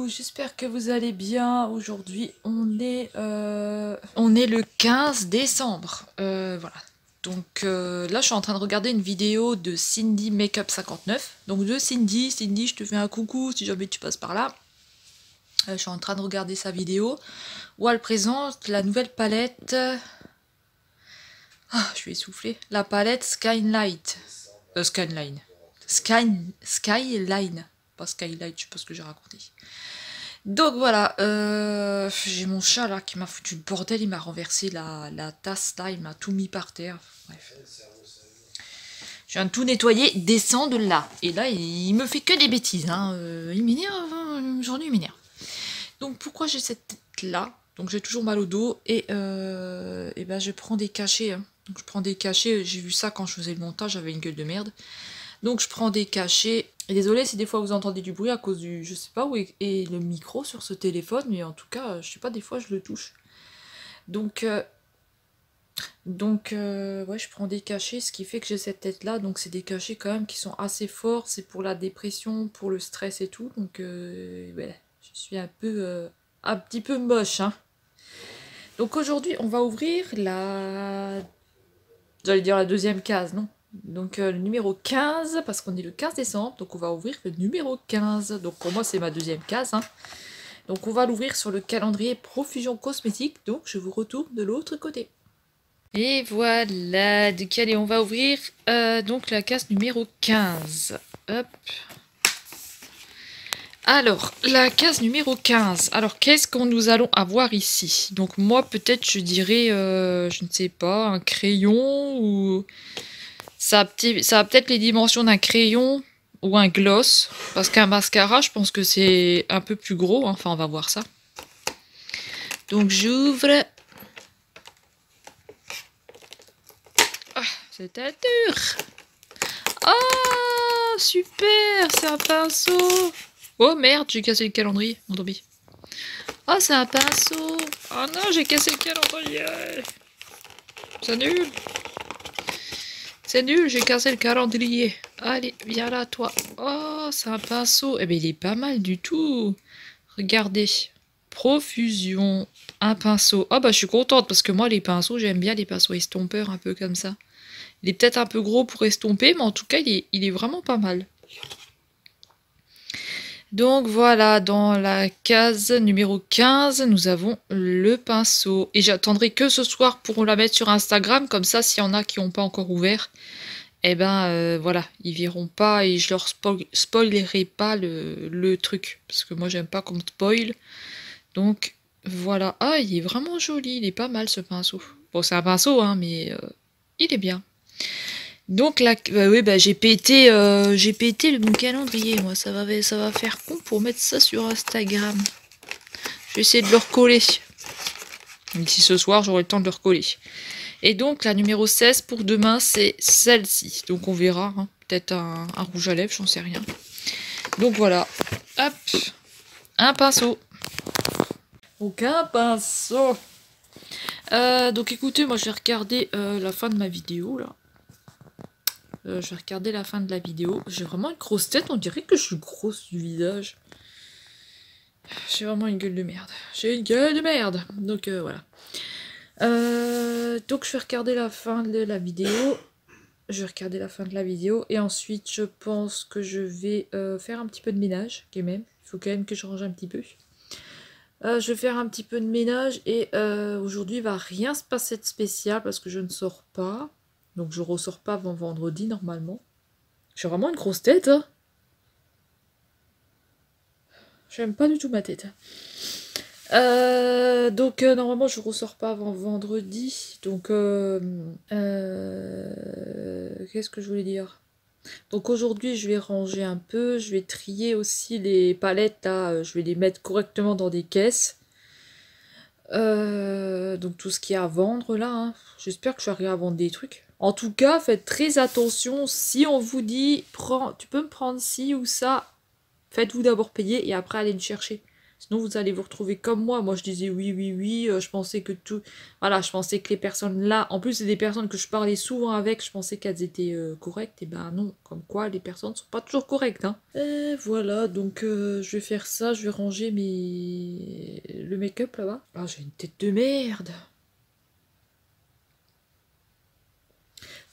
coucou, j'espère que vous allez bien. Aujourd'hui, on est le 15 décembre. Voilà. Donc là, je suis en train de regarder une vidéo de Cindy Makeup 59. Donc de Cindy, je te fais un coucou si jamais tu passes par là. Je suis en train de regarder sa vidéo où elle présente la nouvelle palette. Ah, je suis essoufflée. La palette Skylight. Skyline. Skyline. Pas Skylight, je sais pas ce que j'ai raconté. Donc voilà, j'ai mon chat là qui m'a foutu le bordel, il m'a renversé la tasse là, il m'a tout mis par terre. Bref. Je viens de tout nettoyer, descends de là. Et là, il me fait que des bêtises. Hein. Il m'énerve, aujourd'hui il m'énerve. Donc pourquoi j'ai cette tête là? Donc j'ai toujours mal au dos et ben je prends des cachets. Hein. Donc je prends des cachets, j'ai vu ça quand je faisais le montage, j'avais une gueule de merde. Donc je prends des cachets. Et désolé si des fois vous entendez du bruit à cause du... Je sais pas où est le micro sur ce téléphone, mais en tout cas, je sais pas, des fois je le touche. Donc ouais, je prends des cachets, ce qui fait que j'ai cette tête-là. Donc c'est des cachets quand même qui sont assez forts. C'est pour la dépression, pour le stress et tout. Donc ouais, je suis un petit peu moche. Hein. Donc aujourd'hui, on va ouvrir la... J'allais dire la deuxième case, non? Donc le numéro 15, parce qu'on est le 15 décembre, donc on va ouvrir le numéro 15. Donc pour moi c'est ma deuxième case. Hein. Donc on va l'ouvrir sur le calendrier Profusion Cosmétique, donc je vous retourne de l'autre côté. Et voilà, donc allez, on va ouvrir donc la case numéro 15. Hop. Alors, la case numéro 15. Alors, qu'est-ce qu'on nous allons avoir ici? Donc moi peut-être je dirais, je ne sais pas, un crayon ou... Ça a peut-être les dimensions d'un crayon ou un gloss. Parce qu'un mascara, je pense que c'est un peu plus gros. Hein. Enfin, on va voir ça. Donc, j'ouvre. Ah, c'était dur. Ah, super, c'est un pinceau. Oh merde, j'ai cassé le calendrier, mon tombé. Oh, c'est un pinceau. Oh non, j'ai cassé le calendrier. C'est nul. C'est nul, j'ai cassé le calendrier. Allez, viens là, toi. Oh, c'est un pinceau. Eh bien, il est pas mal du tout. Regardez. Profusion. Un pinceau. Ah, bah, je suis contente parce que moi, les pinceaux, j'aime bien les pinceaux estompeurs, un peu comme ça. Il est peut-être un peu gros pour estomper, mais en tout cas, il est vraiment pas mal. Donc voilà, dans la case numéro 15, nous avons le pinceau. Et j'attendrai que ce soir pour la mettre sur Instagram, comme ça, s'il y en a qui n'ont pas encore ouvert, eh ben voilà, ils verront pas et je leur spoilerai pas le truc. Parce que moi, j'aime pas qu'on me spoil. Donc voilà. Ah, il est vraiment joli, il est pas mal ce pinceau. Bon, c'est un pinceau, hein, mais il est bien. Donc là, oui, bah, j'ai pété mon calendrier, moi. Ça va faire con pour mettre ça sur Instagram. Je vais essayer de le recoller. D'ici ce soir, j'aurai le temps de le recoller. Et donc, la numéro 16 pour demain, c'est celle-ci. Donc, on verra. Hein. Peut-être un rouge à lèvres, j'en sais rien. Donc, voilà. Hop. Un pinceau. Donc, un pinceau. Donc, écoutez, moi, je vais regarder la fin de ma vidéo, là. Je vais regarder la fin de la vidéo. J'ai vraiment une grosse tête, on dirait que je suis grosse du visage. J'ai vraiment une gueule de merde. J'ai une gueule de merde. Donc voilà. Donc je vais regarder la fin de la vidéo. Et ensuite je pense que je vais faire un petit peu de ménage quand même. Il faut quand même que je range un petit peu. Je vais faire un petit peu de ménage et aujourd'hui il va rien se passer de spécial parce que je ne sors pas. Donc je ressors pas avant vendredi normalement. J'ai vraiment une grosse tête. Hein. J'aime pas du tout ma tête. Donc normalement je ressors pas avant vendredi. Donc qu'est-ce que je voulais dire? Donc aujourd'hui je vais ranger un peu. Je vais trier aussi les palettes là. Je vais les mettre correctement dans des caisses. Donc tout ce qu'il y a à vendre là. Hein. J'espère que je vais arriver à vendre des trucs. En tout cas, faites très attention. Si on vous dit, tu peux me prendre ci ou ça, faites-vous d'abord payer et après allez le chercher. Sinon, vous allez vous retrouver comme moi. Moi, je disais oui, oui, oui. Je pensais que tout... Voilà, je pensais que les personnes là... En plus, c'est des personnes que je parlais souvent avec. Je pensais qu'elles étaient correctes. Et ben non, comme quoi, les personnes sont pas toujours correctes. Hein. Et voilà, donc je vais faire ça. Je vais ranger le make-up là-bas. Ah, j'ai une tête de merde.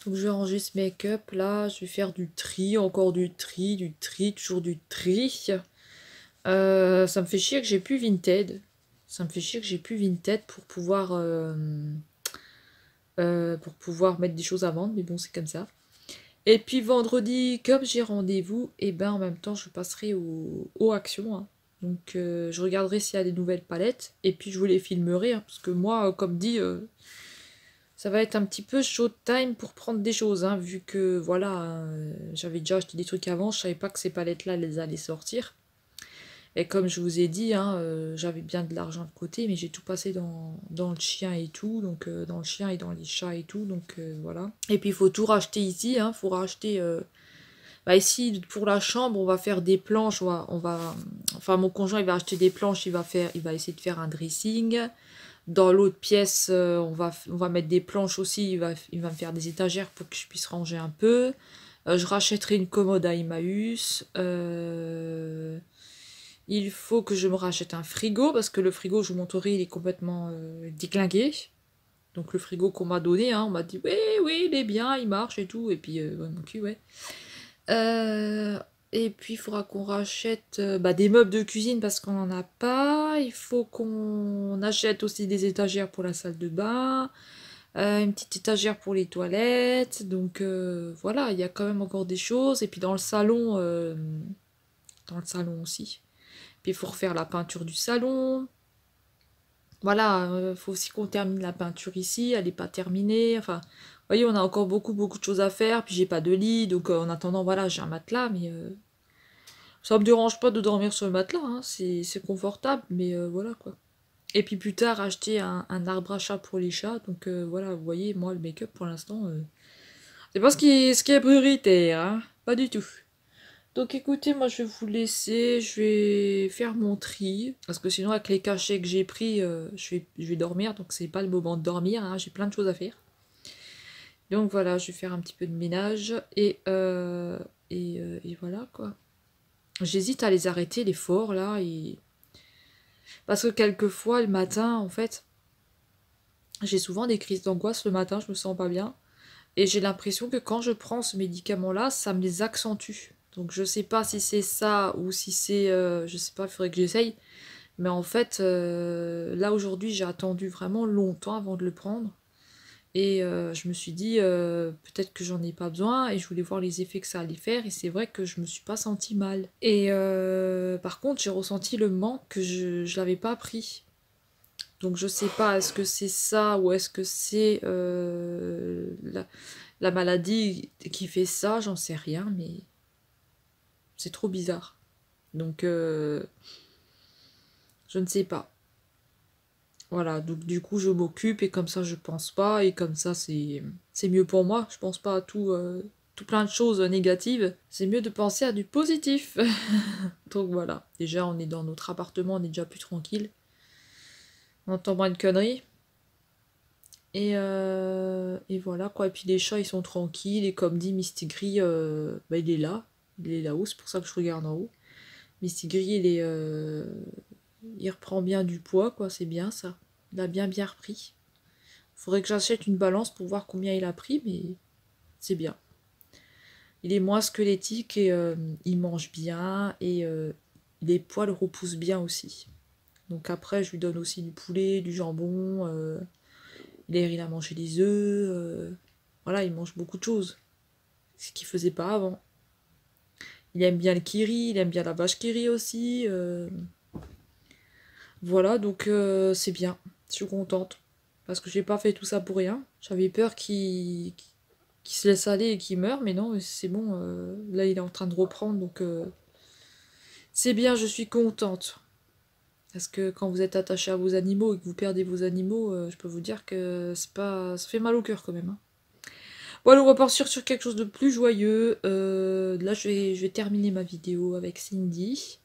Donc je vais ranger ce make-up là, je vais faire du tri, encore du tri, toujours du tri. Ça me fait chier que j'ai plus Vinted. Ça me fait chier que j'ai plus Vinted pour pouvoir mettre des choses à vendre, mais bon c'est comme ça. Et puis vendredi, comme j'ai rendez-vous, et ben en même temps je passerai au Action. Hein. Donc je regarderai s'il y a des nouvelles palettes, et puis je vous les filmerai, hein, parce que moi, comme dit, ça va être un petit peu showtime pour prendre des choses, hein, vu que voilà, j'avais déjà acheté des trucs avant, je savais pas que ces palettes-là, elles allaient sortir. Et comme je vous ai dit, hein, j'avais bien de l'argent de côté, mais j'ai tout passé dans le chien et tout, donc dans le chien et dans les chats et tout, donc voilà. Et puis il faut tout racheter ici, hein, faut racheter... Bah ici, pour la chambre, on va faire des planches, enfin mon conjoint il va acheter des planches, il va essayer de faire un dressing. Dans l'autre pièce, on va mettre des planches aussi, il va me faire des étagères pour que je puisse ranger un peu. Je rachèterai une commode à Emmaüs. Il faut que je me rachète un frigo, parce que le frigo, je vous montrerai, il est complètement déclingué. Donc le frigo qu'on m'a donné, hein, on m'a dit oui, oui, il est bien, il marche et tout. Et puis, ouais, mon cul, ouais. Et puis il faudra qu'on rachète des meubles de cuisine parce qu'on n'en a pas. Il faut qu'on achète aussi des étagères pour la salle de bain. Une petite étagère pour les toilettes. Donc voilà, il y a quand même encore des choses. Et puis dans le salon aussi. Puis il faut refaire la peinture du salon. Voilà, il faut aussi qu'on termine la peinture ici. Elle n'est pas terminée. Enfin, vous voyez, on a encore beaucoup, beaucoup de choses à faire. Puis j'ai pas de lit. Donc en attendant, voilà, j'ai un matelas. Mais ça me dérange pas de dormir sur le matelas. Hein, c'est confortable. Mais voilà quoi. Et puis plus tard, acheter un arbre à chat pour les chats. Donc voilà, vous voyez, moi, le make-up pour l'instant, c'est pas ce qui est prioritaire. Hein, pas du tout. Donc écoutez, moi je vais vous laisser, je vais faire mon tri, parce que sinon avec les cachets que j'ai pris, je vais dormir, donc c'est pas le moment de dormir, hein, j'ai plein de choses à faire. Donc voilà, je vais faire un petit peu de ménage, et voilà quoi. J'hésite à les arrêter, les forts là, parce que quelquefois le matin, en fait, j'ai souvent des crises d'angoisse le matin, je me sens pas bien, et j'ai l'impression que quand je prends ce médicament-là, ça me les accentue. Donc je sais pas si c'est ça ou si c'est... je sais pas, il faudrait que j'essaye. Mais en fait, là aujourd'hui, j'ai attendu vraiment longtemps avant de le prendre. Et je me suis dit, peut-être que j'en ai pas besoin. Et je voulais voir les effets que ça allait faire. Et c'est vrai que je me suis pas sentie mal. Et par contre, j'ai ressenti le manque que je l'avais pas pris. Donc je sais pas, est-ce que c'est ça ou est-ce que c'est la maladie qui fait ça, j'en sais rien, mais c'est trop bizarre. Donc je ne sais pas. Voilà, donc du coup je m'occupe et comme ça je pense pas et comme ça c'est mieux pour moi. Je pense pas à tout plein de choses négatives. C'est mieux de penser à du positif. Donc voilà, déjà on est dans notre appartement, on est déjà plus tranquille. On entend moins de conneries. Et voilà quoi. Et puis les chats ils sont tranquilles. Et comme dit Mistigris, il est là. Il est là-haut, c'est pour ça que je regarde en haut. Mistigris il reprend bien du poids, quoi, c'est bien ça. Il a bien repris. Faudrait que j'achète une balance pour voir combien il a pris, mais c'est bien. Il est moins squelettique et il mange bien et les poils repoussent bien aussi. Donc après, je lui donne aussi du poulet, du jambon. Il a mangé des œufs. Voilà, il mange beaucoup de choses. Ce qu'il faisait pas avant. Il aime bien le kiri, il aime bien la vache kiri aussi. Voilà, donc c'est bien. Je suis contente. Parce que j'ai pas fait tout ça pour rien. J'avais peur qu'il se laisse aller et qu'il meure, mais non, c'est bon. Là, il est en train de reprendre, donc c'est bien, je suis contente. Parce que quand vous êtes attaché à vos animaux et que vous perdez vos animaux, je peux vous dire que c'est pas, ça fait mal au cœur quand même. Hein. Bon, alors on va partir sur quelque chose de plus joyeux. Là, je vais terminer ma vidéo avec Cindy.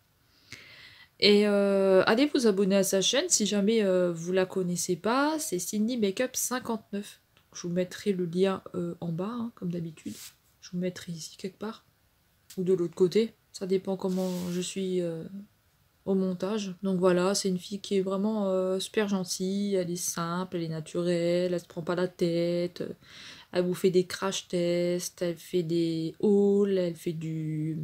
Et allez vous abonner à sa chaîne si jamais vous la connaissez pas. C'est Cindy Makeup 59. Donc, je vous mettrai le lien en bas, hein, comme d'habitude. Je vous mettrai ici quelque part. Ou de l'autre côté. Ça dépend comment je suis au montage. Donc voilà, c'est une fille qui est vraiment super gentille. Elle est simple, elle est naturelle, elle se prend pas la tête. Elle vous fait des crash tests, elle fait des hauls, elle fait du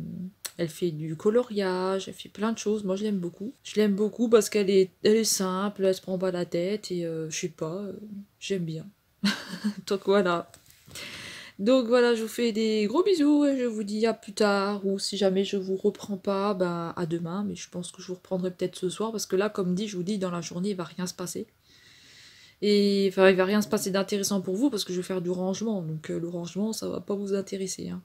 coloriage, elle fait plein de choses. Moi, je l'aime beaucoup. Je l'aime beaucoup parce elle est simple, elle se prend pas la tête et je sais pas, j'aime bien. Donc voilà. Donc voilà, je vous fais des gros bisous et je vous dis à plus tard. Ou si jamais je vous reprends pas, bah à demain. Mais je pense que je vous reprendrai peut-être ce soir parce que là, comme dit, je vous dis, dans la journée, il va rien se passer. Et enfin, il va rien se passer d'intéressant pour vous parce que je vais faire du rangement. Donc le rangement, ça va pas vous intéresser, hein.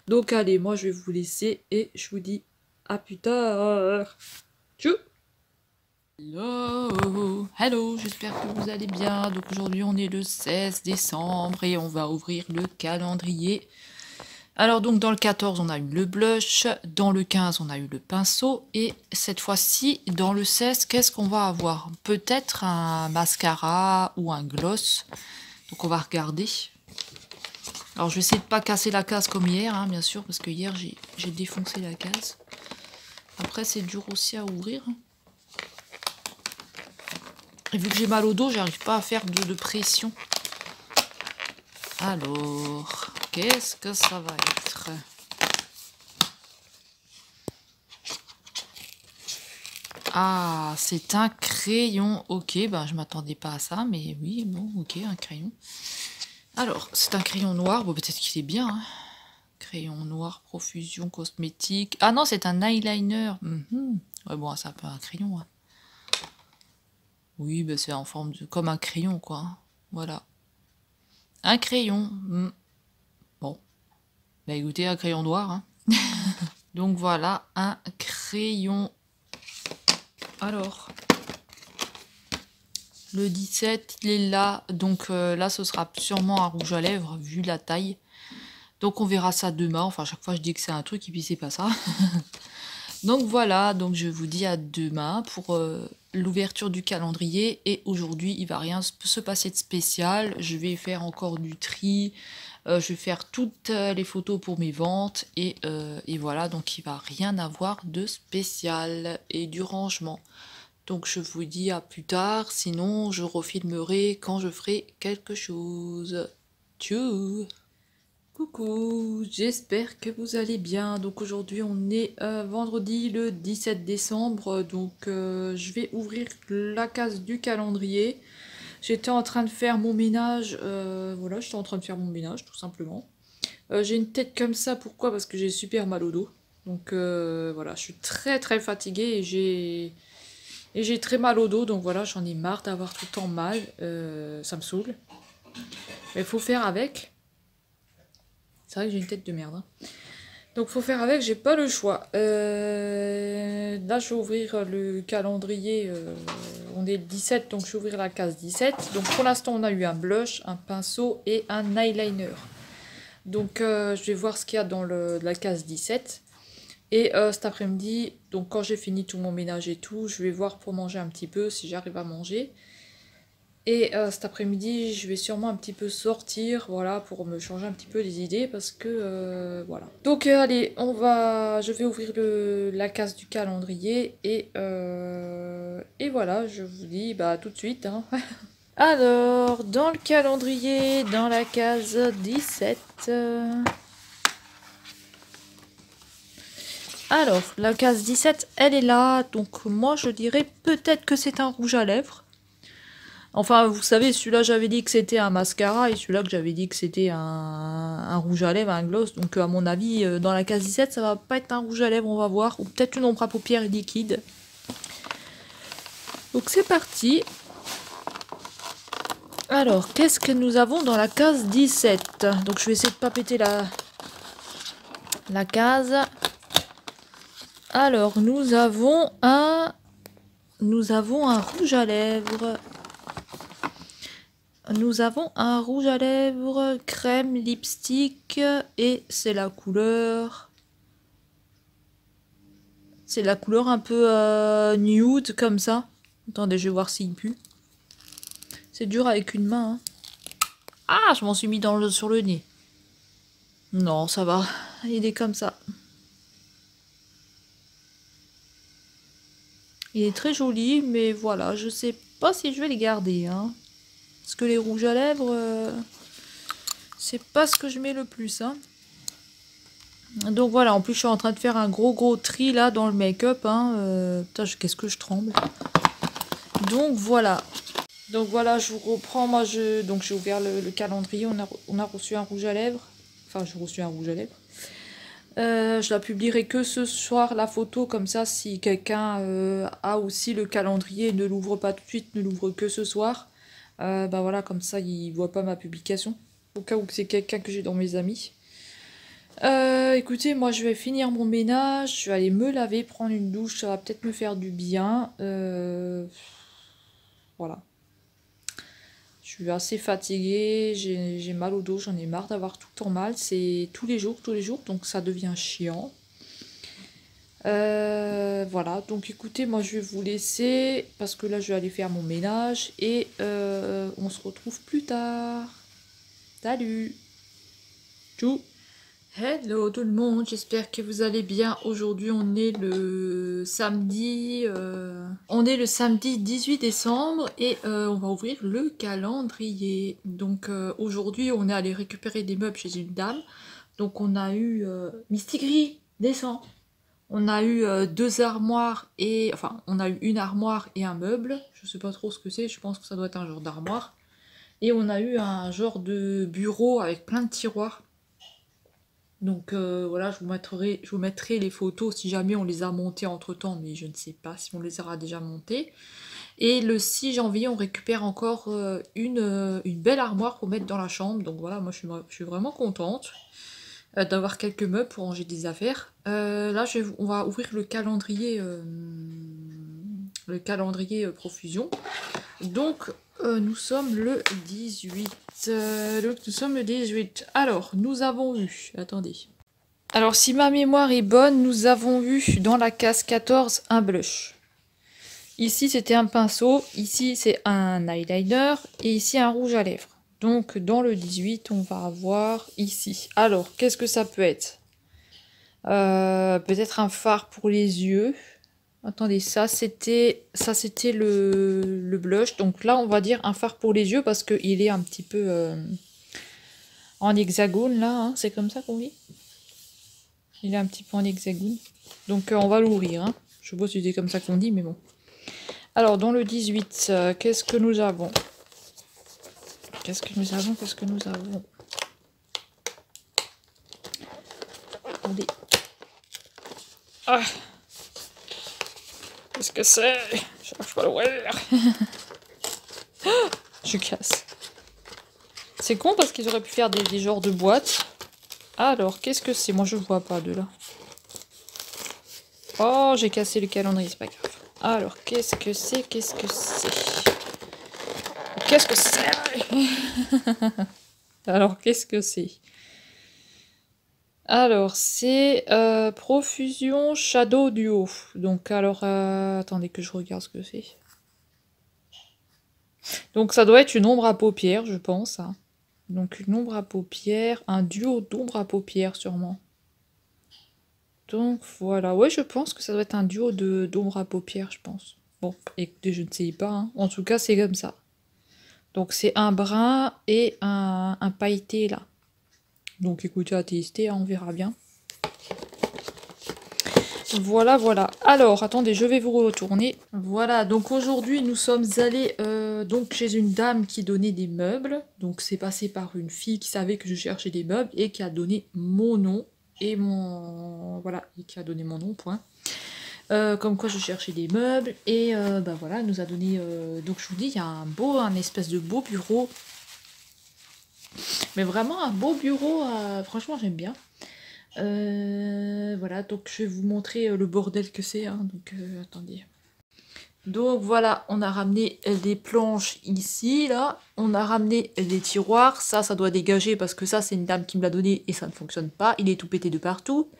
Donc allez, moi je vais vous laisser et je vous dis à plus tard. Tchou. Hello, hello, j'espère que vous allez bien. Donc aujourd'hui on est le 16 décembre et on va ouvrir le calendrier. Alors donc dans le 14 on a eu le blush, dans le 15 on a eu le pinceau et cette fois-ci dans le 16 qu'est-ce qu'on va avoir? Peut-être un mascara ou un gloss. Donc on va regarder. Alors je vais essayer de pas casser la case comme hier, hein, bien sûr, parce que hier j'ai défoncé la case. Après c'est dur aussi à ouvrir. Et vu que j'ai mal au dos, j'arrive pas à faire de pression. Alors, qu'est-ce que ça va être? Ah, c'est un crayon. Ok, ben je m'attendais pas à ça, mais oui, bon, ok, un crayon. Alors, c'est un crayon noir. Bon, peut-être qu'il est bien, hein. Crayon noir, profusion cosmétique. Ah non, c'est un eyeliner. Ouais, bon, c'est un peu un crayon, hein. Oui, ben c'est en forme de... comme un crayon, quoi, hein. Voilà. Un crayon. Bon. Bah écoutez, un crayon noir, hein. Donc voilà, un crayon. Alors, le 17, il est là. Donc là, ce sera sûrement un rouge à lèvres, vu la taille. Donc on verra ça demain. Enfin, à chaque fois, je dis que c'est un truc, et puis c'est pas ça. Donc voilà, donc je vous dis à demain pour l'ouverture du calendrier. Et aujourd'hui, il va rien se passer de spécial. Je vais faire encore du tri. Je vais faire toutes les photos pour mes ventes. Et voilà, donc il va rien avoir de spécial. Et du rangement. Donc je vous dis à plus tard. Sinon, je refilmerai quand je ferai quelque chose. Tchou! Coucou, j'espère que vous allez bien. Donc aujourd'hui on est vendredi le 17 décembre. Donc je vais ouvrir la case du calendrier. J'étais en train de faire mon ménage. Voilà, j'étais en train de faire mon ménage tout simplement. J'ai une tête comme ça, pourquoi? Parce que j'ai super mal au dos. Donc voilà, je suis très très fatiguée et j'ai très mal au dos. Donc voilà, j'en ai marre d'avoir tout le temps mal. Ça me saoule. Mais il faut faire avec. C'est vrai que j'ai une tête de merde, hein. Donc faut faire avec, j'ai pas le choix. Là je vais ouvrir le calendrier, on est le 17, donc je vais ouvrir la case 17. Donc pour l'instant on a eu un blush, un pinceau et un eyeliner. Donc je vais voir ce qu'il y a dans la case 17. Et cet après-midi, donc quand j'ai fini tout mon ménage et tout, je vais voir pour manger un petit peu, si j'arrive à manger. Et cet après-midi, je vais sûrement un petit peu sortir, voilà, pour me changer un petit peu les idées, parce que, voilà. Donc allez, je vais ouvrir la case du calendrier, et voilà, je vous dis, bah, tout de suite, hein. Alors, dans le calendrier, dans la case 17... Alors, la case 17, elle est là, donc moi je dirais peut-être que c'est un rouge à lèvres. Enfin, vous savez, celui-là, j'avais dit que c'était un mascara et celui-là que j'avais dit que c'était un rouge à lèvres, un gloss. Donc, à mon avis, dans la case 17, ça va pas être un rouge à lèvres, on va voir. Ou peut-être une ombre à paupières liquide. Donc, c'est parti. Alors, qu'est-ce que nous avons dans la case 17? Donc, je vais essayer de pas péter la case. Alors, nous avons un rouge à lèvres. Nous avons un rouge à lèvres, crème, lipstick, et c'est la couleur C'est la couleur un peu nude comme ça. Attendez, je vais voir s'il pue. C'est dur avec une main. Hein. Ah, je m'en suis mis sur le nez. Non, ça va. Il est comme ça. Il est très joli, mais voilà, je sais pas si je vais les garder. Hein. Parce que les rouges à lèvres, c'est pas ce que je mets le plus. Hein. Donc voilà, en plus je suis en train de faire un gros tri là dans le make-up. Hein. Putain, qu'est-ce que je tremble. Donc voilà. Donc voilà, je vous reprends. Moi, donc j'ai ouvert le calendrier. On a reçu un rouge à lèvres. Enfin, j'ai reçu un rouge à lèvres. Je la publierai que ce soir, la photo, comme ça, si quelqu'un a aussi le calendrier, ne l'ouvre pas tout de suite, ne l'ouvre que ce soir. Bah voilà, comme ça, il voit pas ma publication. Au cas où c'est quelqu'un que j'ai dans mes amis. Écoutez, moi je vais finir mon ménage, je vais aller me laver, prendre une douche, ça va peut-être me faire du bien. Voilà. Je suis assez fatiguée, j'ai mal au dos, j'en ai marre d'avoir tout le temps mal. C'est tous les jours, donc ça devient chiant. Voilà, donc écoutez, moi je vais vous laisser parce que là je vais aller faire mon ménage et on se retrouve plus tard. Salut! Tchou! Hello tout le monde, j'espère que vous allez bien. Aujourd'hui on est le samedi 18 décembre et on va ouvrir le calendrier. Donc aujourd'hui on est allé récupérer des meubles chez une dame. Donc on a eu Mistigris, descend. On a eu deux armoires et enfin on a eu une armoire et un meuble. Je sais pas trop ce que c'est, je pense que ça doit être un genre d'armoire. Et on a eu un genre de bureau avec plein de tiroirs. Donc voilà, je vous mettrai les photos si jamais on les a montées entre temps, mais je ne sais pas si on les aura déjà montées. Et le 6 janvier, on récupère encore une belle armoire pour mettre dans la chambre. Donc voilà, moi je suis vraiment contente d'avoir quelques meubles pour ranger des affaires. Là, on va ouvrir le calendrier profusion. Donc nous sommes le 18. Alors, nous avons eu... Attendez. Alors, si ma mémoire est bonne, nous avons eu dans la case 14 un blush. Ici, c'était un pinceau. Ici, c'est un eyeliner. Et ici, un rouge à lèvres. Donc, dans le 18, on va avoir ici. Alors, qu'est-ce que ça peut être? Peut-être un fard pour les yeux. Attendez, ça c'était le blush. Donc là, on va dire un fard pour les yeux parce qu'il est un petit peu en hexagone là. Hein, c'est comme ça qu'on dit. Il est un petit peu en hexagone. Donc on va l'ouvrir. Hein. Je sais pas si c'est comme ça qu'on dit, mais bon. Alors dans le 18, qu'est-ce que nous avons? Qu'est-ce que nous avons? Attendez. Ah! Qu'est-ce que c'est? Je n'arrive pas à l'ouvrir. Je casse. C'est con parce qu'ils auraient pu faire des genres de boîtes. Alors, qu'est-ce que c'est? Moi, je vois pas de là. Oh, j'ai cassé le calendrier, c'est pas grave. Alors, qu'est-ce que c'est? Qu'est-ce que c'est? Alors, qu'est-ce que c'est? Alors, c'est Profusion Shadow Duo. Donc, alors, attendez que je regarde ce que c'est. Donc, ça doit être une ombre à paupières, je pense. Hein. Donc, une ombre à paupières, un duo d'ombre à paupières, sûrement. Donc, voilà. Ouais, je pense que ça doit être un duo d'ombre à paupières, je pense. Bon, écoutez, je ne sais pas. Hein. En tout cas, c'est comme ça. Donc, c'est un brun et un pailleté, là. Donc écoutez, à tester, hein, on verra bien. Voilà, voilà. Alors, attendez, je vais vous retourner. Voilà, donc aujourd'hui, nous sommes allés donc chez une dame qui donnait des meubles. Donc c'est passé par une fille qui savait que je cherchais des meubles et qui a donné mon nom et mon... Voilà, et qui a donné mon nom, point. Comme quoi je cherchais des meubles et bah voilà, elle nous a donné... donc je vous dis, il y a un espèce de beau bureau. Mais vraiment un beau bureau, franchement j'aime bien. Voilà, donc je vais vous montrer le bordel que c'est. Hein, donc attendez. Donc voilà, on a ramené des planches ici, là. On a ramené des tiroirs. Ça doit dégager parce que ça c'est une dame qui me l'a donné et ça ne fonctionne pas. Il est tout pété de partout.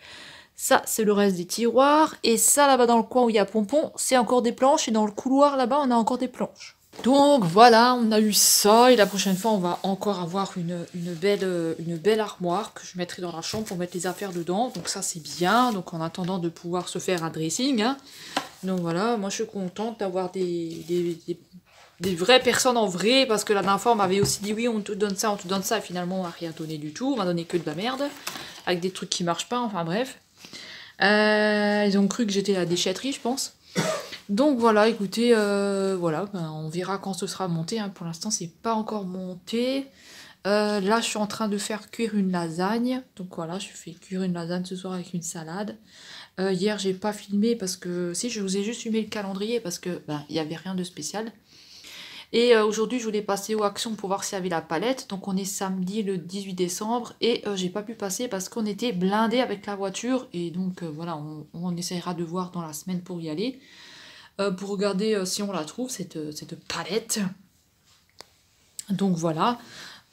Ça, c'est le reste des tiroirs. Et ça, là-bas dans le coin où il y a Pompon, c'est encore des planches. Et dans le couloir, là-bas, on a encore des planches. Donc voilà, on a eu ça. Et la prochaine fois, on va encore avoir une belle armoire que je mettrai dans la chambre pour mettre les affaires dedans. Donc ça, c'est bien. Donc en attendant de pouvoir se faire un dressing. Hein. Donc voilà, moi, je suis contente d'avoir des vraies personnes en vrai. Parce que la dernière fois, on m'avait aussi dit oui, on te donne ça, on te donne ça. Et finalement, on m'a rien donné du tout. On m'a donné que de la merde. Avec des trucs qui marchent pas. Enfin bref. Ils ont cru que j'étais la déchetterie, je pense. Donc voilà, écoutez, voilà, ben, on verra quand ce sera monté. Hein. Pour l'instant, c'est pas encore monté. Là, je suis en train de faire cuire une lasagne. Donc voilà, je fais cuire une lasagne ce soir avec une salade. Hier, j'ai pas filmé parce que... Si, je vous ai juste filmé le calendrier parce que ben, il y avait rien de spécial. Et aujourd'hui, je voulais passer aux actions pour voir s'il y avait la palette. Donc on est samedi le 18 décembre et j'ai pas pu passer parce qu'on était blindés avec la voiture. Et donc voilà, on essaiera de voir dans la semaine pour y aller. Pour regarder si on la trouve, cette palette. Donc voilà.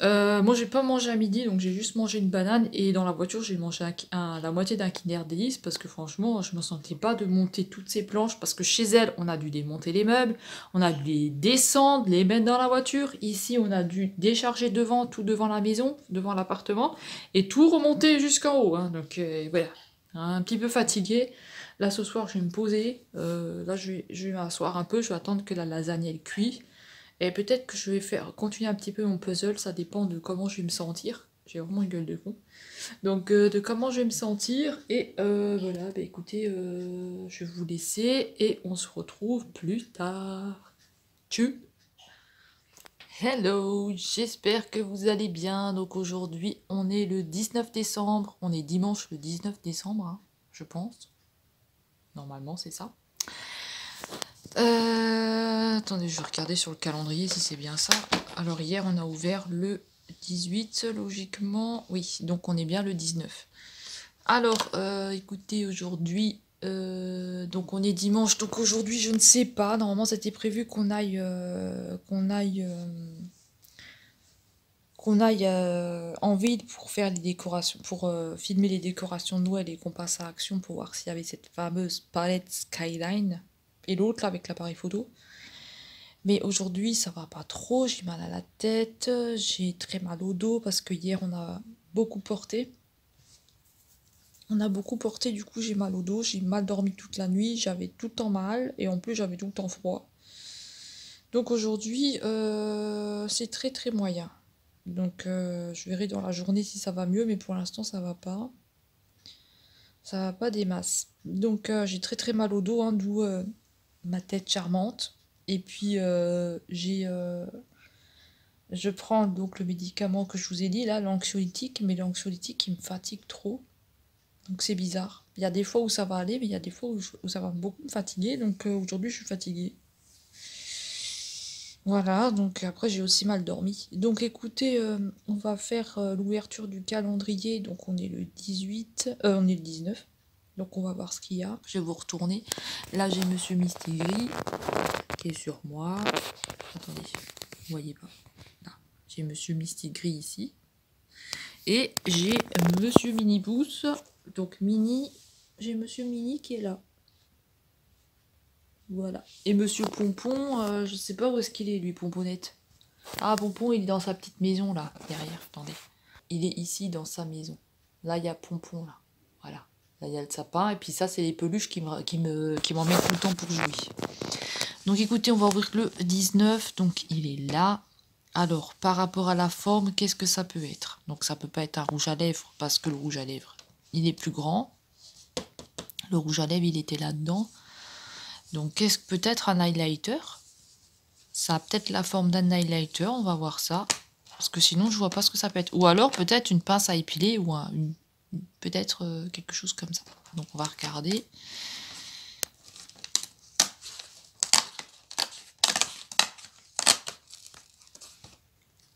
Moi j'ai pas mangé à midi, donc j'ai juste mangé une banane et dans la voiture j'ai mangé la moitié d'un Kinder Délice parce que franchement je me sentais pas de monter toutes ces planches parce que chez elle on a dû démonter les meubles, on a dû les descendre, les mettre dans la voiture, ici on a dû décharger devant, tout devant la maison, devant l'appartement et tout remonter jusqu'en haut, hein. Donc voilà, un petit peu fatiguée. Là ce soir je vais me poser, là je vais m'asseoir un peu, je vais attendre que la lasagne elle cuit. Et peut-être que je vais faire continuer un petit peu mon puzzle, ça dépend de comment je vais me sentir. J'ai vraiment une gueule de con. Donc de comment je vais me sentir. Et voilà, bah écoutez, je vais vous laisser et on se retrouve plus tard. Tchuss. Hello, j'espère que vous allez bien. Donc aujourd'hui, on est le 19 décembre. On est dimanche le 19 décembre, hein, je pense. Normalement, c'est ça. Attendez, je vais regarder sur le calendrier si c'est bien ça. Alors hier, on a ouvert le 18, logiquement. Oui, donc on est bien le 19. Alors, écoutez, aujourd'hui, donc on est dimanche. Donc aujourd'hui, je ne sais pas. Normalement, c'était prévu qu'on aille en ville pour faire les décorations, pour filmer les décorations de Noël et qu'on passe à Action pour voir s'il y avait cette fameuse palette Skyline et l'autre là avec l'appareil photo. Mais aujourd'hui, ça va pas trop, j'ai mal à la tête, j'ai très mal au dos parce que hier on a beaucoup porté. On a beaucoup porté, du coup j'ai mal au dos, j'ai mal dormi toute la nuit, j'avais tout le temps mal et en plus j'avais tout le temps froid. Donc aujourd'hui, c'est très très moyen. Donc je verrai dans la journée si ça va mieux, mais pour l'instant ça va pas. Ça va pas des masses. Donc j'ai très très mal au dos, hein, d'où ma tête charmante. Et puis je prends donc le médicament que je vous ai dit là, l'anxiolytique, mais l'anxiolytique il me fatigue trop. Donc c'est bizarre. Il y a des fois où ça va aller, mais il y a des fois où ça va beaucoup me fatiguer. Donc aujourd'hui je suis fatiguée. Voilà, donc après j'ai aussi mal dormi. Donc écoutez, on va faire l'ouverture du calendrier. Donc on est le 18, on est le 19. Donc on va voir ce qu'il y a. Je vais vous retourner. Là j'ai Monsieur Mistigris qui est sur moi. Attendez, vous voyez pas. Là, j'ai Monsieur Mistigris ici. Et j'ai Monsieur Mini Pouce. Donc Mini, j'ai Monsieur Mini qui est là. Voilà. Et Monsieur Pompon, je sais pas où est-ce qu'il est, lui, Pomponette. Ah, Pompon, il est dans sa petite maison, là, derrière. Attendez. Il est ici, dans sa maison. Là, il y a Pompon, là. Voilà. Là, il y a le sapin. Et puis ça, c'est les peluches qui m'emmènent tout le temps pour jouer. Donc, écoutez, on va ouvrir le 19. Donc, il est là. Alors, par rapport à la forme, qu'est-ce que ça peut être? Donc, ça peut pas être un rouge à lèvres, parce que le rouge à lèvres, il est plus grand. Le rouge à lèvres, il était là-dedans. Donc, qu'est-ce que peut-être un highlighter? Ça a peut-être la forme d'un highlighter, on va voir ça. Parce que sinon, je vois pas ce que ça peut être. Ou alors, peut-être une pince à épiler ou peut-être quelque chose comme ça. Donc, on va regarder.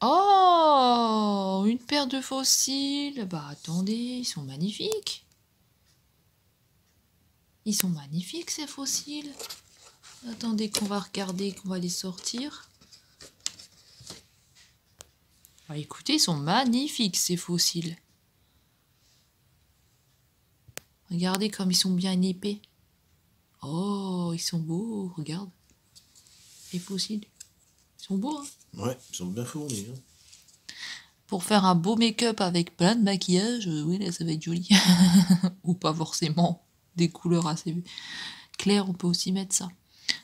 Oh, une paire de fossiles. Bah, attendez, ils sont magnifiques. Ils sont magnifiques, ces fossiles. Attendez qu'on va regarder, qu'on va les sortir. Bah, écoutez, ils sont magnifiques, ces fossiles. Regardez comme ils sont bien épais. Oh, ils sont beaux, regarde. Les fossiles. Ils sont beaux, hein. Ouais, ils sont bien fournis. Hein. Pour faire un beau make-up avec plein de maquillage, oui, là, ça va être joli. Ou pas forcément. Des couleurs assez claires, on peut aussi mettre ça.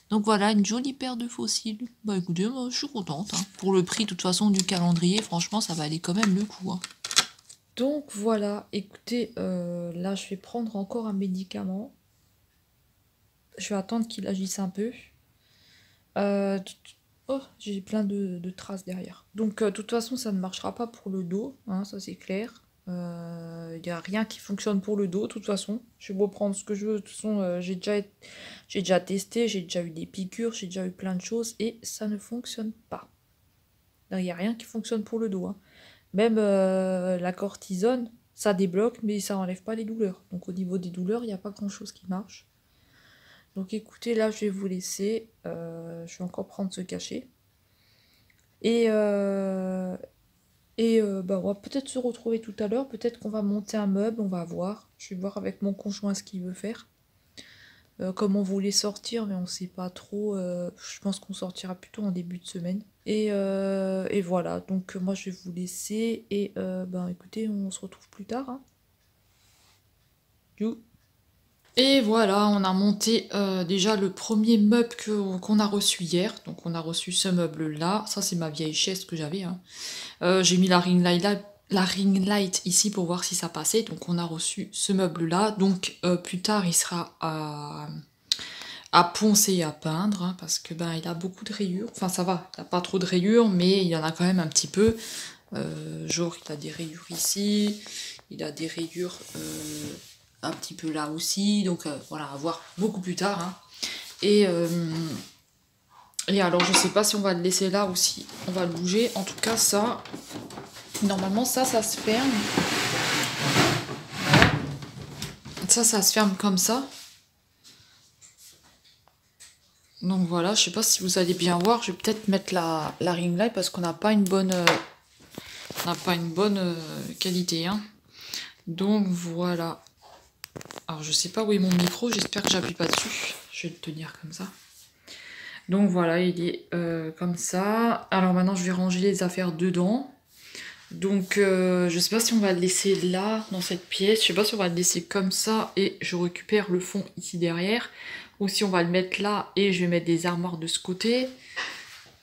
Donc voilà, une jolie paire de fossiles. Bah écoutez, moi, je suis contente. Hein. Pour le prix, de toute façon, du calendrier, franchement, ça va aller quand même le coup. Hein. Donc voilà, écoutez, là, je vais prendre encore un médicament. Je vais attendre qu'il agisse un peu. Oh, j'ai plein de traces derrière. Donc, de toute façon, ça ne marchera pas pour le dos, hein, ça c'est clair. Il n'y a rien qui fonctionne pour le dos, de toute façon. Je vais beau prendre ce que je veux. De toute façon, j'ai déjà testé, j'ai déjà eu des piqûres, j'ai déjà eu plein de choses et ça ne fonctionne pas. Il n'y a rien qui fonctionne pour le dos. Hein. Même la cortisone, ça débloque, mais ça n'enlève pas les douleurs. Donc, au niveau des douleurs, il n'y a pas grand-chose qui marche. Donc écoutez, là je vais vous laisser, je vais encore prendre ce cachet. Et bah, on va peut-être se retrouver tout à l'heure, peut-être qu'on va monter un meuble, on va voir. Je vais voir avec mon conjoint ce qu'il veut faire. Comme on voulait sortir, mais on sait pas trop, je pense qu'on sortira plutôt en début de semaine. Et voilà, donc moi je vais vous laisser, et ben écoutez, on se retrouve plus tard. Hein. You. Et voilà, on a monté déjà le premier meuble qu'on a reçu hier. Donc on a reçu ce meuble-là. Ça c'est ma vieille chaise que j'avais. Hein. J'ai mis la ring light ici pour voir si ça passait. Donc on a reçu ce meuble-là. Donc plus tard il sera à poncer et à peindre. Hein, parce que ben il a beaucoup de rayures. Enfin ça va, il n'a pas trop de rayures, mais il y en a quand même un petit peu. Genre il a des rayures ici. Il a des rayures... un petit peu là aussi, donc voilà, à voir beaucoup plus tard. Hein. Et alors je sais pas si on va le laisser là ou si on va le bouger. En tout cas ça, normalement ça se ferme. Voilà. Ça se ferme comme ça. Donc voilà, je sais pas si vous allez bien voir, je vais peut-être mettre la ring light parce qu'on n'a pas une bonne, qualité. Hein. Donc voilà. Alors je sais pas où est mon micro, j'espère que j'appuie pas dessus. Je vais le tenir comme ça. Donc voilà, il est comme ça. Alors maintenant je vais ranger les affaires dedans. Donc je sais pas si on va le laisser là, dans cette pièce. Je sais pas si on va le laisser comme ça et je récupère le fond ici derrière. Ou si on va le mettre là et je vais mettre des armoires de ce côté.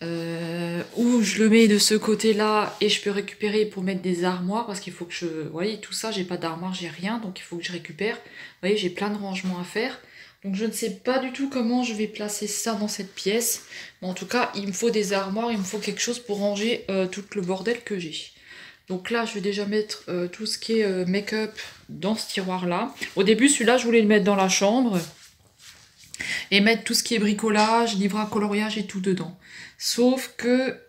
Ou je le mets de ce côté là et je peux récupérer pour mettre des armoires parce qu'il faut que je... Vous voyez, tout ça, j'ai pas d'armoire, j'ai rien, donc il faut que je récupère. Vous voyez, j'ai plein de rangements à faire. Donc je ne sais pas du tout comment je vais placer ça dans cette pièce. Mais en tout cas, il me faut des armoires, il me faut quelque chose pour ranger tout le bordel que j'ai. Donc là, je vais déjà mettre tout ce qui est make-up dans ce tiroir-là. Au début, celui-là, je voulais le mettre dans la chambre. Et mettre tout ce qui est bricolage, livre à coloriage et tout dedans. Sauf que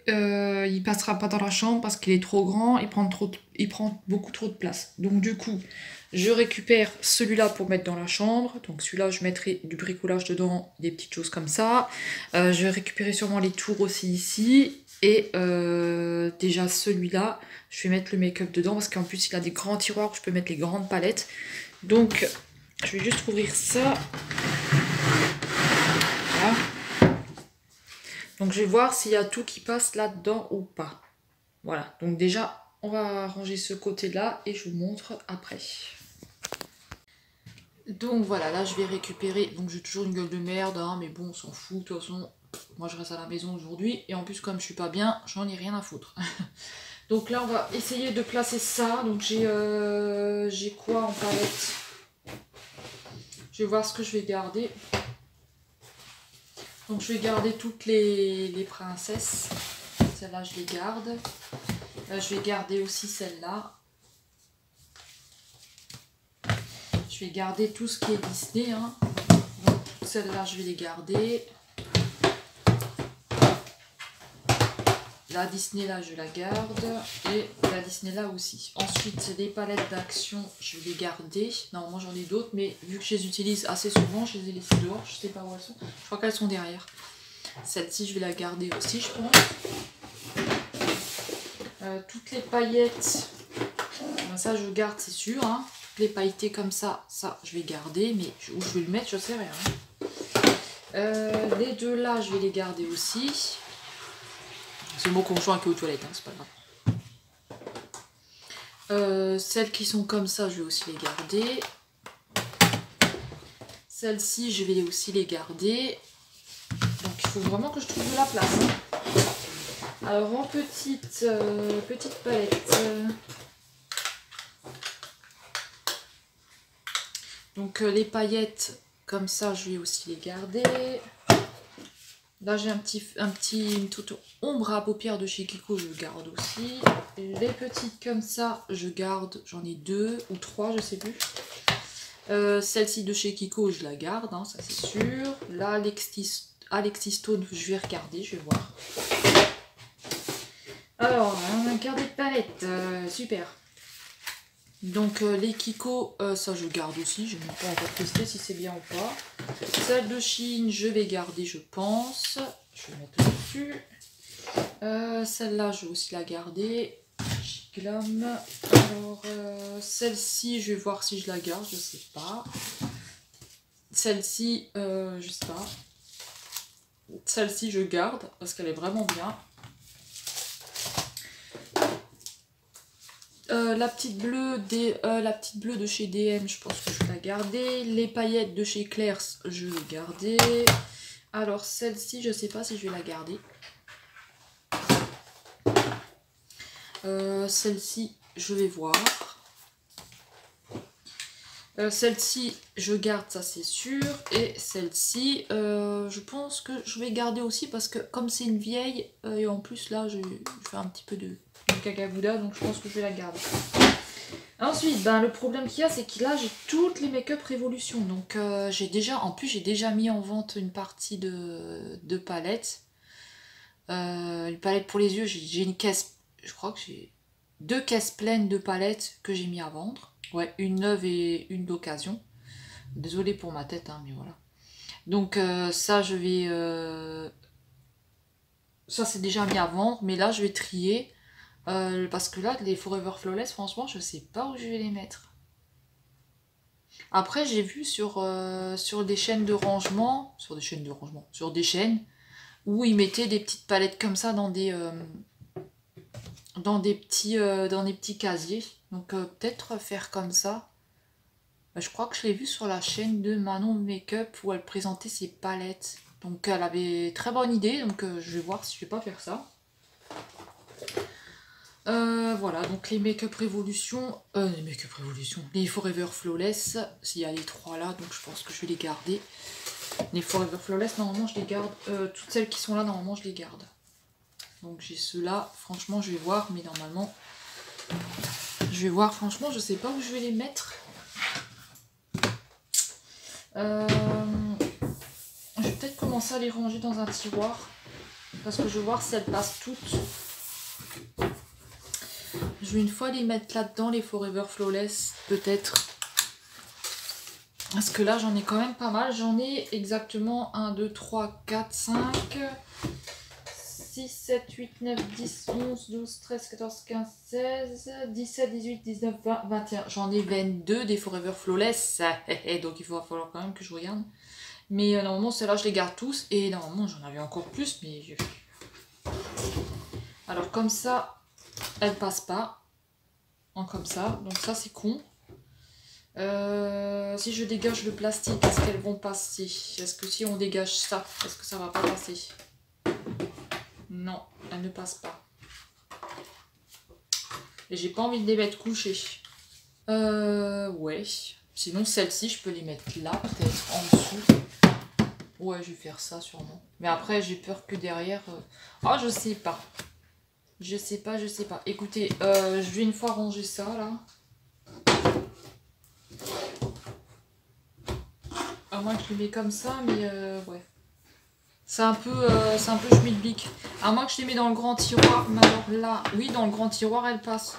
il passera pas dans la chambre parce qu'il est trop grand, il prend beaucoup trop de place. Donc du coup, je récupère celui-là pour mettre dans la chambre. Donc celui-là, je mettrai du bricolage dedans, des petites choses comme ça. Je vais récupérer sûrement les tours aussi ici. Et déjà celui-là, je vais mettre le make-up dedans parce qu'en plus il a des grands tiroirs où je peux mettre les grandes palettes. Donc je vais juste ouvrir ça. Voilà. Donc je vais voir s'il y a tout qui passe là-dedans ou pas. Voilà, donc déjà on va ranger ce côté-là et je vous montre après. Donc voilà, là je vais récupérer, donc j'ai toujours une gueule de merde, hein, mais bon on s'en fout, de toute façon, moi je reste à la maison aujourd'hui, et en plus comme je suis pas bien, j'en ai rien à foutre. Donc là on va essayer de placer ça, donc j'ai quoi en palette? Je vais voir ce que je vais garder. Donc je vais garder toutes les princesses. Celle-là je les garde. Je vais garder aussi celle-là. Je vais garder tout ce qui est Disney. Hein. Donc celle-là je vais les garder. La Disney là je la garde. Et la Disney là aussi. Ensuite les palettes d'action je vais les garder. Normalement j'en ai d'autres. Mais vu que je les utilise assez souvent, je les ai laissées dehors. Je sais pas où elles sont. Je crois qu'elles sont derrière. Celle-ci je vais la garder aussi je pense. Toutes les paillettes, ça je garde c'est sûr. Hein. les pailletés comme ça, je vais garder, mais où je vais le mettre, je sais rien. Les deux là, je vais les garder aussi. C'est mon conjoint qui est aux toilettes, hein, c'est pas grave. Celles qui sont comme ça, je vais aussi les garder. Celles-ci, je vais aussi les garder. Donc il faut vraiment que je trouve de la place. Hein. Alors en petite palette. Donc les paillettes, comme ça, je vais aussi les garder. Là, j'ai une toute ombre à paupières de chez Kiko, je garde aussi. Les petites comme ça, je garde. J'en ai 2 ou 3, je sais plus. Celle-ci de chez Kiko, je la garde, hein, ça c'est sûr. Là, Alexis Stone, je vais regarder, je vais voir. Alors, on a un carnet de palettes, super. Donc les Kiko, ça je garde aussi, je n'ai pas encore testé si c'est bien ou pas. Celle de Chine, je vais garder, je pense. Je vais mettre dessus. Celle-là, je vais aussi la garder. Glam. Alors, celle-ci, je vais voir si je la garde, je sais pas. Celle-ci, je sais pas. Celle-ci, je garde parce qu'elle est vraiment bien. La petite bleue de chez DM, je pense que je vais la garder. Les paillettes de chez Claire's, je vais garder. Alors celle-ci, je sais pas si je vais la garder. Celle-ci, je vais voir. Celle-ci, je garde, ça c'est sûr. Et celle-ci, je pense que je vais garder aussi parce que comme c'est une vieille, et en plus là, je fais un petit peu de cacabouda, donc je pense que je vais la garder. Ensuite, ben, le problème qu'il y a, c'est que là, j'ai toutes les make-up Révolution. Donc j'ai déjà mis en vente une partie de palettes. Une palette pour les yeux, j'ai une caisse, je crois que j'ai 2 caisses pleines de palettes que j'ai mis à vendre. Ouais, une neuve et une d'occasion. Désolée pour ma tête, hein, mais voilà. Donc ça, je vais... Ça, c'est déjà mis à vendre, mais là, je vais trier. Parce que là, les Forever Flawless, franchement, je sais pas où je vais les mettre. Après, j'ai vu sur des chaînes de rangement, sur des chaînes, où ils mettaient des petites palettes comme ça dans des petits casiers. Donc peut-être faire comme ça. Je crois que je l'ai vu sur la chaîne de Manon Make-up où elle présentait ses palettes. Donc elle avait très bonne idée, donc je vais voir si je vais pas faire ça. Voilà, donc les Make-up Révolution, les Forever Flawless, s'il y a les 3 là, donc je pense que je vais les garder. Les Forever Flawless, normalement je les garde, toutes celles qui sont là, normalement je les garde. Donc j'ai ceux-là, franchement je vais voir, mais normalement, franchement je sais pas où je vais les mettre. Je vais peut-être commencer à les ranger dans un tiroir, parce que je vais voir si elles passent toutes. Je vais une fois les mettre là-dedans, les Forever Flawless, peut-être. Parce que là, j'en ai quand même pas mal. J'en ai exactement 1, 2, 3, 4, 5, 6, 7, 8, 9, 10, 11, 12, 13, 14, 15, 16, 17, 18, 19, 20, 21. J'en ai 22 des Forever Flawless. Donc il va falloir quand même que je regarde. Mais normalement, celles-là, je les garde tous. Et normalement, j'en avais encore plus. Mais alors comme ça... Elles passent pas. Comme ça. Donc ça c'est con. Si je dégage le plastique, est-ce qu'elles vont passer? Est-ce que si on dégage ça, est-ce que ça va pas passer? Non, elles ne passent pas. Et j'ai pas envie de les mettre couchées. Ouais. Sinon celles-ci, je peux les mettre là, peut-être en dessous. Ouais, je vais faire ça sûrement. Mais après, j'ai peur que derrière... Ah, je sais pas. Je sais pas. Écoutez, je vais une fois ranger ça, là. À moins que je le mets comme ça, mais ouais. C'est un peu schmilblick. À moins que je les mets dans le grand tiroir. Mais alors là, oui, dans le grand tiroir, elle passe.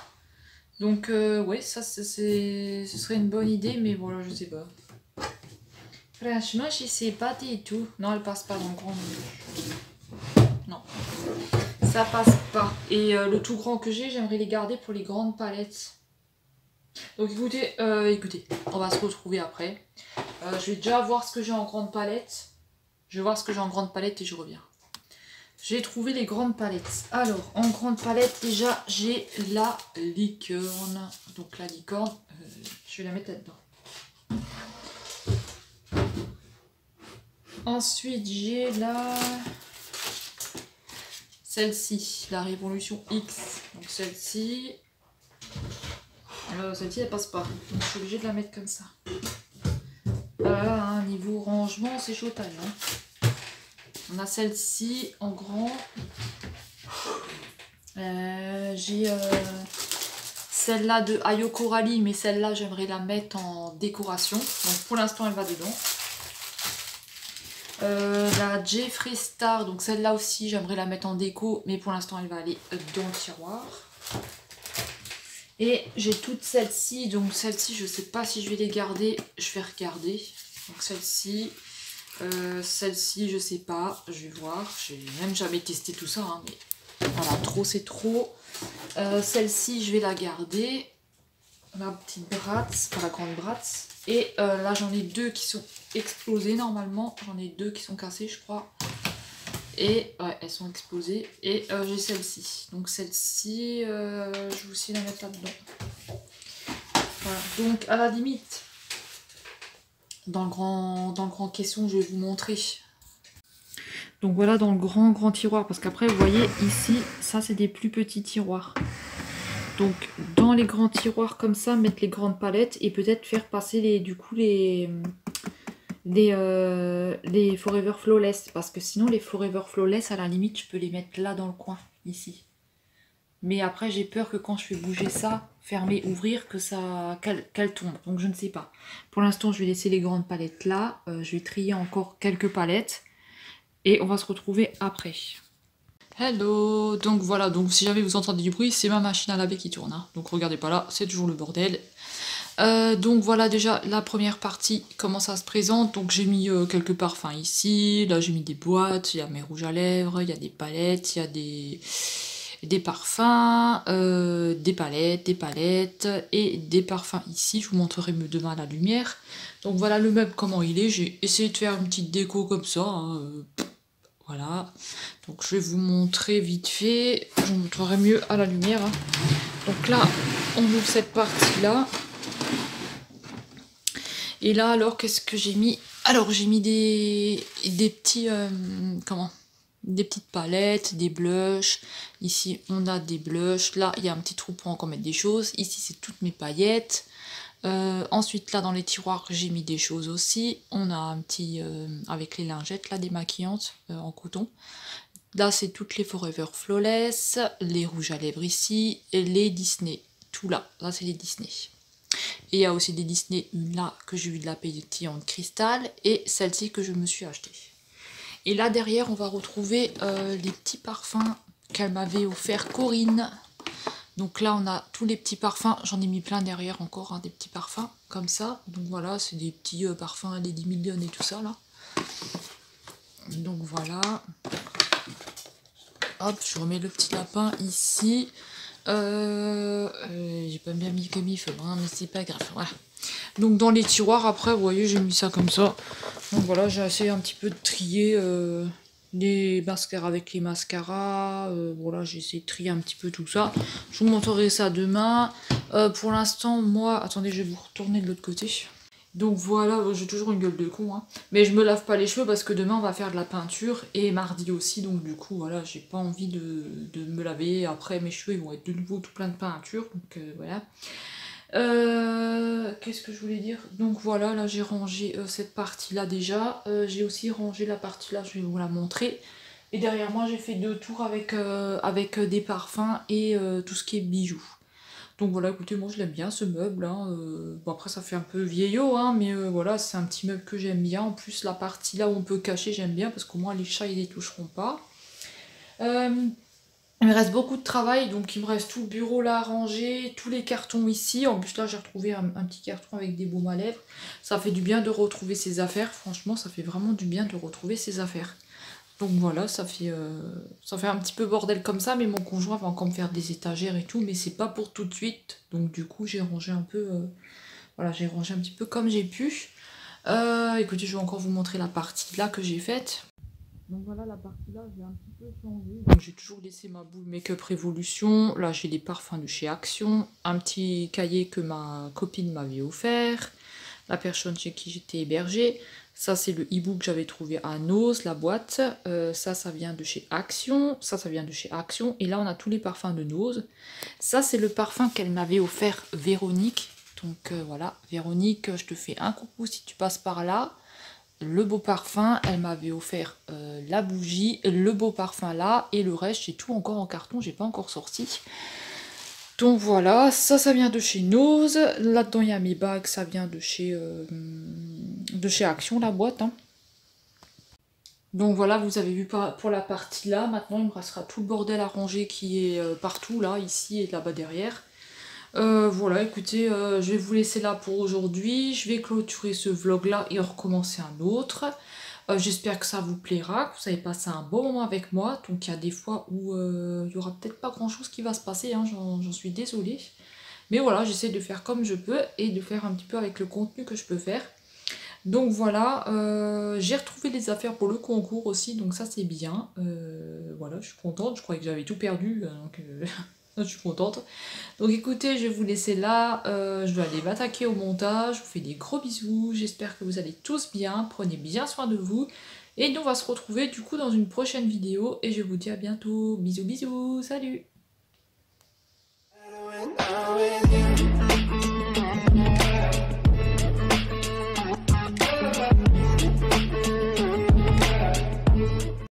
Donc, ouais, ça, ce serait une bonne idée, mais voilà, je sais pas. Franchement, je sais pas du tout. Non, elle passe pas dans le grand. Non. Ça passe pas. Et le tout grand que j'ai, j'aimerais les garder pour les grandes palettes. Donc écoutez, on va se retrouver après. Je vais déjà voir ce que j'ai en grande palette. Je vais voir ce que j'ai en grande palette et je reviens. J'ai trouvé les grandes palettes. Alors, en grande palette, déjà, j'ai la licorne. Donc la licorne, je vais la mettre là-dedans. Ensuite, j'ai celle-ci, la Révolution X. Donc celle-ci, celle-ci, elle passe pas. Donc je suis obligée de la mettre comme ça. Voilà, niveau rangement, c'est chaud taille. On a celle-ci en grand. J'ai celle-là de Ayoko Rally, mais celle-là, j'aimerais la mettre en décoration. Donc pour l'instant, elle va dedans. La Jeffree Star, donc celle-là aussi, j'aimerais la mettre en déco, mais pour l'instant, elle va aller dans le tiroir. Et j'ai toutes celles-ci, donc celle-ci, je sais pas si je vais les garder, je vais regarder. Donc celle-ci, celle-ci, je sais pas, je vais voir. J'ai même jamais testé tout ça, hein, mais voilà, trop c'est trop. Celle-ci, je vais la garder. La petite Bratz, pas la grande Bratz. Et là, j'en ai deux qui sont explosées normalement. J'en ai deux qui sont cassées, je crois. Et ouais, elles sont explosées. Et j'ai celle-ci. Donc celle-ci, je vais aussi la mettre là-dedans. Voilà. Donc à la limite, dans le grand caisson, je vais vous montrer. Donc voilà dans le grand tiroir. Parce qu'après, vous voyez ici, ça c'est des plus petits tiroirs. Donc dans les grands tiroirs comme ça, mettre les grandes palettes et peut-être faire passer les Forever Flawless. Parce que sinon les Forever Flawless, à la limite, je peux les mettre là dans le coin, ici. Mais après j'ai peur que quand je fais bouger ça, fermer, ouvrir, que ça qu'elle tombe. Donc je ne sais pas. Pour l'instant je vais laisser les grandes palettes là. Je vais trier encore quelques palettes. Et on va se retrouver après. Hello, donc voilà, donc si jamais vous entendez du bruit, c'est ma machine à laver qui tourne, hein. Donc regardez pas là, c'est toujours le bordel. Donc voilà déjà la première partie, comment ça se présente. Donc j'ai mis quelques parfums ici, là j'ai mis des boîtes, il y a mes rouges à lèvres, il y a des palettes, il y a des parfums, des palettes et des parfums ici. Je vous montrerai demain à la lumière. Donc voilà le meuble comment il est, j'ai essayé de faire une petite déco comme ça, hein, voilà, donc je vais vous montrer vite fait, je vous montrerai mieux à la lumière, hein. Donc là, on ouvre cette partie-là. Et là, alors, qu'est-ce que j'ai mis? Alors, j'ai mis des petits, des petites palettes, des blushs. Ici, on a des blushs. Là, il y a un petit trou pour encore mettre des choses. Ici, c'est toutes mes paillettes. Ensuite, là, dans les tiroirs, j'ai mis des choses aussi. On a un petit, avec les lingettes, là, démaquillantes en coton. Là, c'est toutes les Forever Flawless, les rouges à lèvres ici, et les Disney. Tout là, là, c'est les Disney. Et il y a aussi des Disney, une là, que j'ai eu de la pétillante cristal, et celle-ci que je me suis achetée. Et là, derrière, on va retrouver les petits parfums qu'elle m'avait offert Corinne. Donc là, on a tous les petits parfums. J'en ai mis plein derrière encore, hein, des petits parfums comme ça. Donc voilà, c'est des petits parfums Lady Million et tout ça, là. Donc voilà. Hop, je remets le petit lapin ici. J'ai pas bien mis comme il faut, hein, mais c'est pas grave. Voilà. Donc dans les tiroirs, après, vous voyez, j'ai mis ça comme ça. Donc voilà, j'ai essayé un petit peu de trier les mascaras avec les mascaras. Voilà, j'ai essayé de trier un petit peu tout ça. Je vous montrerai ça demain. Pour l'instant, moi... Attendez, je vais vous retourner de l'autre côté. Donc voilà, j'ai toujours une gueule de con, hein. Mais je me lave pas les cheveux parce que demain on va faire de la peinture et mardi aussi, donc du coup voilà, j'ai pas envie de me laver. Après mes cheveux ils vont être de nouveau tout plein de peinture, donc voilà. Qu'est-ce que je voulais dire? Donc voilà, là j'ai rangé cette partie là déjà. J'ai aussi rangé la partie là, je vais vous la montrer. Et derrière moi j'ai fait 2 tours avec, des parfums et tout ce qui est bijoux. Donc voilà, écoutez, moi je l'aime bien ce meuble, hein. Bon après ça fait un peu vieillot, hein, mais voilà, c'est un petit meuble que j'aime bien. En plus la partie là où on peut cacher, j'aime bien parce qu'au moins les chats ils les toucheront pas. Il me reste beaucoup de travail, donc il me reste tout le bureau là à ranger, tous les cartons ici. En plus là j'ai retrouvé un petit carton avec des baumes à lèvres. Ça fait du bien de retrouver ses affaires, franchement ça fait vraiment du bien de retrouver ses affaires. Donc voilà, ça fait un petit peu bordel comme ça, mais mon conjoint va encore me faire des étagères et tout, mais c'est pas pour tout de suite. Donc du coup, j'ai rangé un peu, voilà, j'ai rangé un petit peu comme j'ai pu. Écoutez, je vais encore vous montrer la partie là que j'ai faite. Donc voilà, la partie là, j'ai un petit peu changé. Donc j'ai toujours laissé ma boule Make-up Révolution. Là, j'ai des parfums de chez Action. Un petit cahier que ma copine m'avait offert. La personne chez qui j'étais hébergée. Ça, c'est le e-book que j'avais trouvé à Nose, la boîte. Ça vient de chez Action. Ça vient de chez Action. Et là, on a tous les parfums de Nose. Ça, c'est le parfum qu'elle m'avait offert, Véronique. Donc voilà, Véronique, je te fais un coucou si tu passes par là. Le beau parfum, elle m'avait offert la bougie, le beau parfum là, et le reste, j'ai tout encore en carton, j'ai pas encore sorti. Donc voilà, ça vient de chez Nose. Là-dedans, il y a mes bagues, ça vient de chez Action, la boîte. Hein. Donc voilà, vous avez vu pour la partie là. Maintenant, il me restera tout le bordel à ranger qui est partout, là, ici et là-bas derrière. Voilà, écoutez, je vais vous laisser là pour aujourd'hui. Je vais clôturer ce vlog là et en recommencer un autre. J'espère que ça vous plaira, que vous avez passé un bon moment avec moi. Donc il y a des fois où il y aura peut-être pas grand chose qui va se passer, hein, j'en suis désolée. Mais voilà, j'essaie de faire comme je peux et de faire un petit peu avec le contenu que je peux faire. Donc voilà, j'ai retrouvé des affaires pour le concours aussi, donc ça c'est bien. Voilà, je suis contente, je croyais que j'avais tout perdu, donc je suis contente. Donc écoutez, je vais vous laisser là, je vais aller m'attaquer au montage, je vous fais des gros bisous, j'espère que vous allez tous bien, prenez bien soin de vous, et nous on va se retrouver du coup dans une prochaine vidéo, et je vous dis à bientôt, bisous bisous, salut!